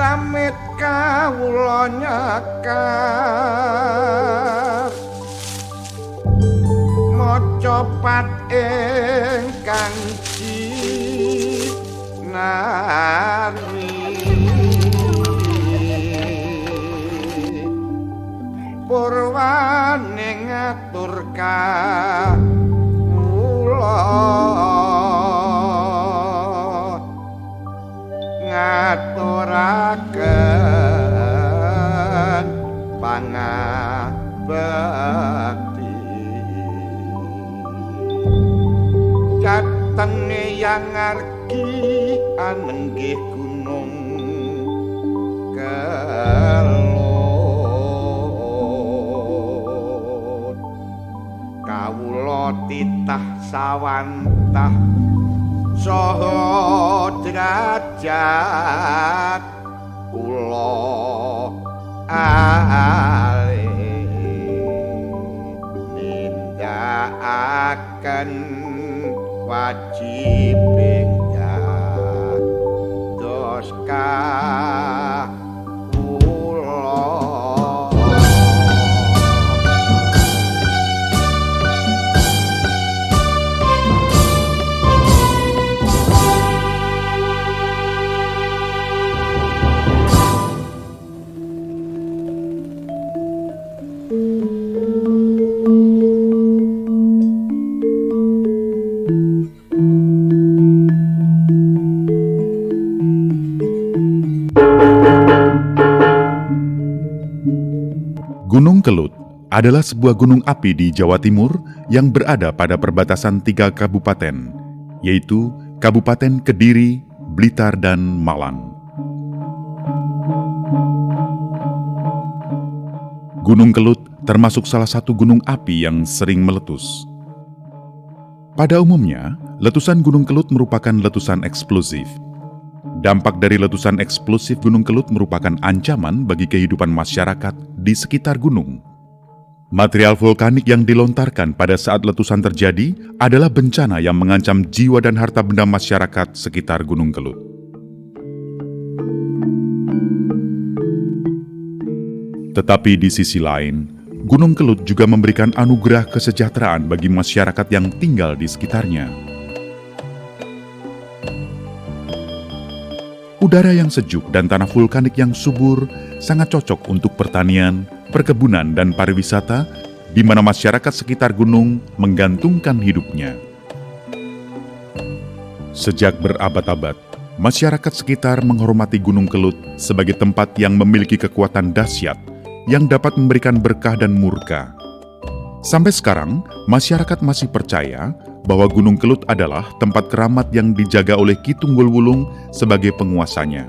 Tamit kawula nyekar maca pat ingkang jinari purwane ngatur kawula ngaturaken pangabekti katene yang argi anenggih gunung Kelut kawula titah sawantah saha derajat kula alih nindakaken wajib dados kawula. Gunung Kelut adalah sebuah gunung api di Jawa Timur yang berada pada perbatasan 3 kabupaten, yaitu Kabupaten Kediri, Blitar, dan Malang. Gunung Kelut termasuk salah satu gunung api yang sering meletus. Pada umumnya, letusan Gunung Kelut merupakan letusan eksplosif. Dampak dari letusan eksplosif Gunung Kelut merupakan ancaman bagi kehidupan masyarakat di sekitar gunung. Material vulkanik yang dilontarkan pada saat letusan terjadi adalah bencana yang mengancam jiwa dan harta benda masyarakat sekitar Gunung Kelut. Tetapi di sisi lain, Gunung Kelut juga memberikan anugerah kesejahteraan bagi masyarakat yang tinggal di sekitarnya. Udara yang sejuk dan tanah vulkanik yang subur sangat cocok untuk pertanian, perkebunan, dan pariwisata, di mana masyarakat sekitar gunung menggantungkan hidupnya. Sejak berabad-abad, masyarakat sekitar menghormati Gunung Kelut sebagai tempat yang memiliki kekuatan dahsyat yang dapat memberikan berkah dan murka. Sampai sekarang, masyarakat masih percaya bahwa Gunung Kelut adalah tempat keramat yang dijaga oleh Ki Tunggul Wulung sebagai penguasanya.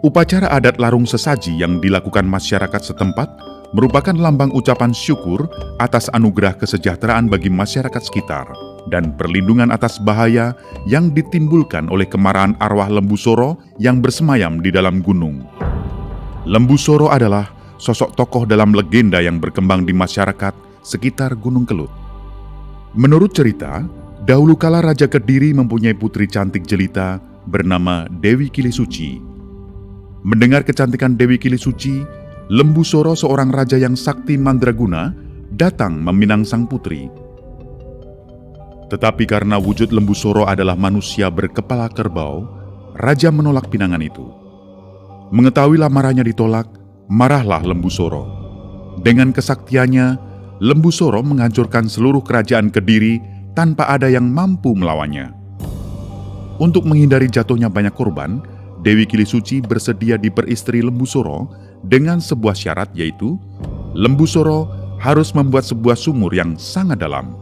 Upacara adat larung sesaji yang dilakukan masyarakat setempat merupakan lambang ucapan syukur atas anugerah kesejahteraan bagi masyarakat sekitar dan perlindungan atas bahaya yang ditimbulkan oleh kemarahan arwah Lembu Soro yang bersemayam di dalam gunung. Lembu Soro adalah sosok tokoh dalam legenda yang berkembang di masyarakat sekitar Gunung Kelut. Menurut cerita, dahulu kala Raja Kediri mempunyai putri cantik jelita bernama Dewi Kilisuci. Mendengar kecantikan Dewi Kilisuci, Lembu Soro, seorang raja yang sakti mandraguna, datang meminang sang putri. Tetapi karena wujud Lembu Soro adalah manusia berkepala kerbau, raja menolak pinangan itu. Mengetahui lamarannya ditolak, marahlah Lembu Soro. Dengan kesaktiannya, Lembu Soro menghancurkan seluruh kerajaan Kediri tanpa ada yang mampu melawannya. Untuk menghindari jatuhnya banyak korban, Dewi Kilisuci bersedia diperistri Lembu Soro dengan sebuah syarat, yaitu Lembu Soro harus membuat sebuah sumur yang sangat dalam,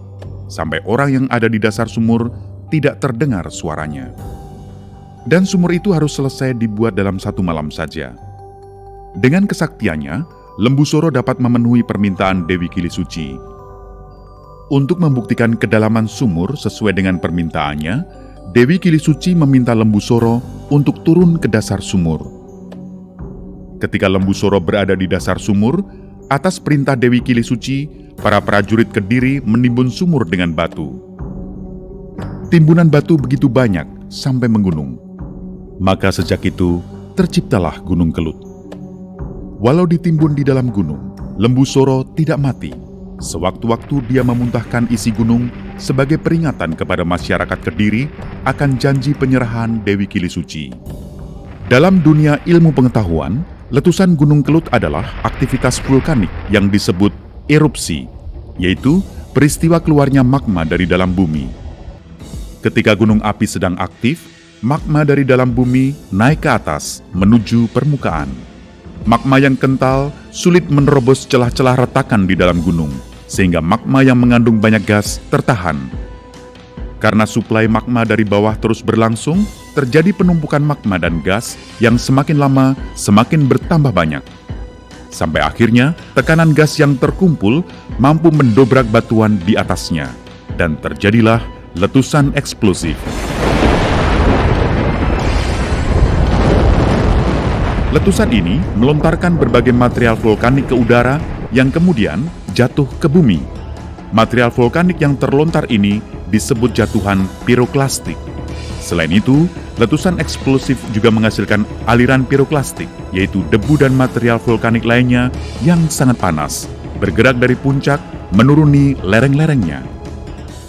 sampai orang yang ada di dasar sumur tidak terdengar suaranya. Dan sumur itu harus selesai dibuat dalam 1 malam saja. Dengan kesaktiannya, Lembu Soro dapat memenuhi permintaan Dewi Kilisuci. Untuk membuktikan kedalaman sumur sesuai dengan permintaannya, Dewi Kilisuci meminta Lembu Soro untuk turun ke dasar sumur. Ketika Lembu Soro berada di dasar sumur, atas perintah Dewi Kilisuci, para prajurit Kediri menimbun sumur dengan batu. Timbunan batu begitu banyak sampai menggunung. Maka sejak itu, terciptalah Gunung Kelut. Walau ditimbun di dalam gunung, Lembu Soro tidak mati. Sewaktu-waktu dia memuntahkan isi gunung sebagai peringatan kepada masyarakat Kediri akan janji penyerahan Dewi Kilisuci. Dalam dunia ilmu pengetahuan, letusan Gunung Kelut adalah aktivitas vulkanik yang disebut erupsi, yaitu peristiwa keluarnya magma dari dalam bumi. Ketika gunung api sedang aktif, magma dari dalam bumi naik ke atas menuju permukaan. Magma yang kental sulit menerobos celah-celah retakan di dalam gunung, sehingga magma yang mengandung banyak gas tertahan. Karena suplai magma dari bawah terus berlangsung, terjadi penumpukan magma dan gas yang semakin lama semakin bertambah banyak. Sampai akhirnya, tekanan gas yang terkumpul mampu mendobrak batuan di atasnya, dan terjadilah letusan eksplosif. Letusan ini melontarkan berbagai material vulkanik ke udara yang kemudian jatuh ke bumi. Material vulkanik yang terlontar ini disebut jatuhan piroklastik. Selain itu, letusan eksplosif juga menghasilkan aliran piroklastik, yaitu debu dan material vulkanik lainnya yang sangat panas, bergerak dari puncak menuruni lereng-lerengnya.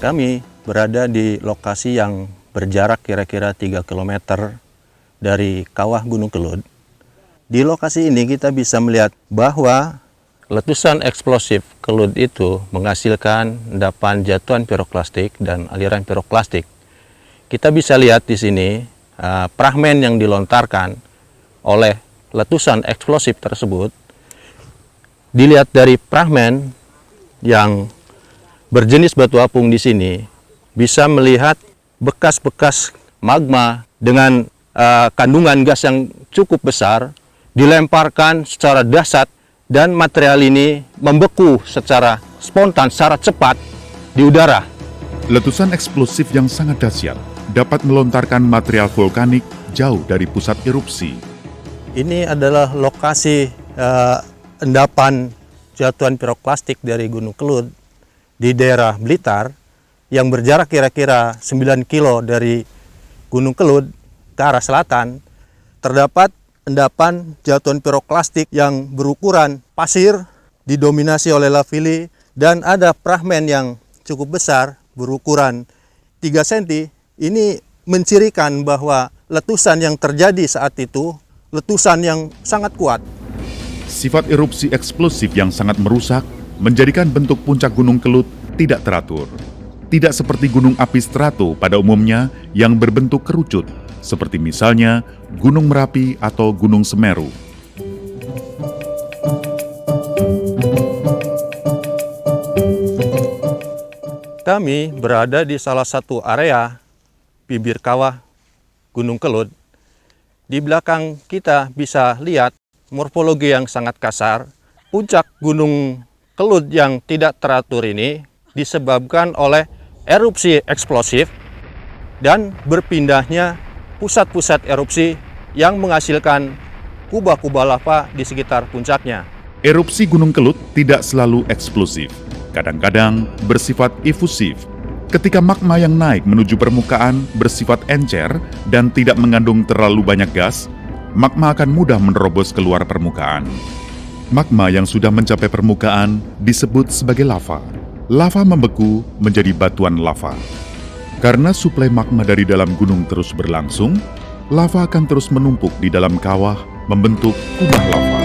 Kami berada di lokasi yang berjarak kira-kira 3 km dari kawah Gunung Kelut. Di lokasi ini kita bisa melihat bahwa letusan eksplosif Kelut itu menghasilkan endapan jatuhan piroklastik dan aliran piroklastik. Kita bisa lihat di sini fragmen yang dilontarkan oleh letusan eksplosif tersebut. Dilihat dari fragmen yang berjenis batu apung di sini, bisa melihat bekas-bekas magma dengan kandungan gas yang cukup besar dilemparkan secara dahsyat, dan material ini membeku secara spontan, secara cepat di udara. Letusan eksplosif yang sangat dahsyat dapat melontarkan material vulkanik jauh dari pusat erupsi. Ini adalah lokasi endapan jatuhan piroklastik dari Gunung Kelut di daerah Blitar yang berjarak kira-kira 9 kilo dari Gunung Kelut ke arah selatan. Terdapat endapan jatuhan piroklastik yang berukuran pasir, didominasi oleh lavili, dan ada fragmen yang cukup besar berukuran 3 cm. Ini mencirikan bahwa letusan yang terjadi saat itu letusan yang sangat kuat. Sifat erupsi eksplosif yang sangat merusak menjadikan bentuk puncak Gunung Kelut tidak teratur. Tidak seperti gunung api strato pada umumnya yang berbentuk kerucut, seperti misalnya Gunung Merapi atau Gunung Semeru. Kami berada di salah satu area bibir kawah Gunung Kelut. Di belakang kita bisa lihat morfologi yang sangat kasar. Puncak Gunung Kelut yang tidak teratur ini disebabkan oleh erupsi eksplosif dan berpindahnya pusat-pusat erupsi yang menghasilkan kubah-kubah lava di sekitar puncaknya. Erupsi Gunung Kelut tidak selalu eksplosif, kadang-kadang bersifat efusif. Ketika magma yang naik menuju permukaan bersifat encer dan tidak mengandung terlalu banyak gas, magma akan mudah menerobos keluar permukaan. Magma yang sudah mencapai permukaan disebut sebagai lava. Lava membeku menjadi batuan lava. Karena suplai magma dari dalam gunung terus berlangsung, lava akan terus menumpuk di dalam kawah membentuk kubah lava.